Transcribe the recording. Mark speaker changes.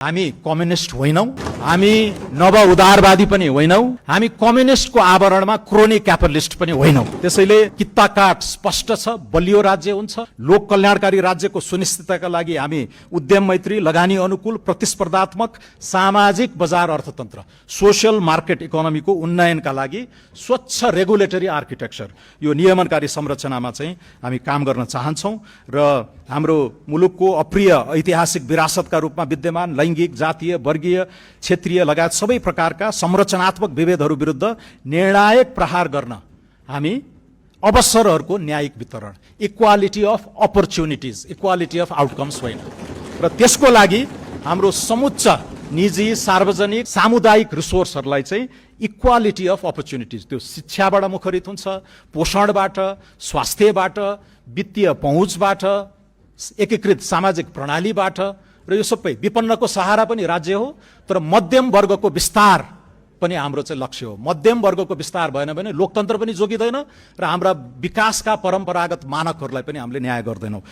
Speaker 1: हामी कम्युनिस्ट होइनौं, हामी नव उदारवादी पनि होइनौं, हामी कम्युनिस्टको आवरणमा क्रोनी क्यापिटलिस्ट पनि होइनौं। त्यसैले कित्ताकाट स्पष्ट छ, बलियो राज्य हुन्छ। लोक कल्याणकारी राज्यको सुनिश्चितताका लागि हामी उद्यम मैत्री, लगानी अनुकूल, प्रतिस्पर्धात्मक सामाजिक बजार अर्थतन्त्र, सोशल मार्केट इकोनोमीको उन्नयनका लागि स्वच्छ रेगुलेटरी आर्किटेक्चर, यो नियमनकारी संरचनामा चाहिँ हामी काम गर्न चाहन्छौं र हाम्रो मुलुकको अप्रिय ऐतिहासिक विरासतका रूपमा विद्यमान लैंगिक, जातीय, वर्गीय, क्षेत्रीय लगायत सबै प्रकारका संरचनात्मक विभेदहरू विरुद्ध निर्णायक प्रहार गर्न हामी अवसरहरूको न्यायिक वितरण, equality of opportunities, equality of outcomes होइन। र त्यसको लागि हाम्रो समुच्च निजी, सार्वजनिक, सामुदायिक रिसोर्सहरूलाई चाहिँ इक्वालिटी अफ अपर्च्युनिटिज, त्यो शिक्षाबाट मुखरित हुन्छ, पोषणबाट, स्वास्थ्यबाट, वित्तीय पहुँचबाट, एकीकृत सामाजिक प्रणालीबाट, र यो सबै विपन्नको सहारा पनि राज्य हो, तर मध्यम वर्गको विस्तार पनि हाम्रो चाहिँ लक्ष्य हो। मध्यम वर्गको विस्तार भएन भने लोकतन्त्र पनि जोगिँदैन र हाम्रा विकासका परम्परागत मानकहरूलाई पनि हामीले न्याय गर्दैनौँ।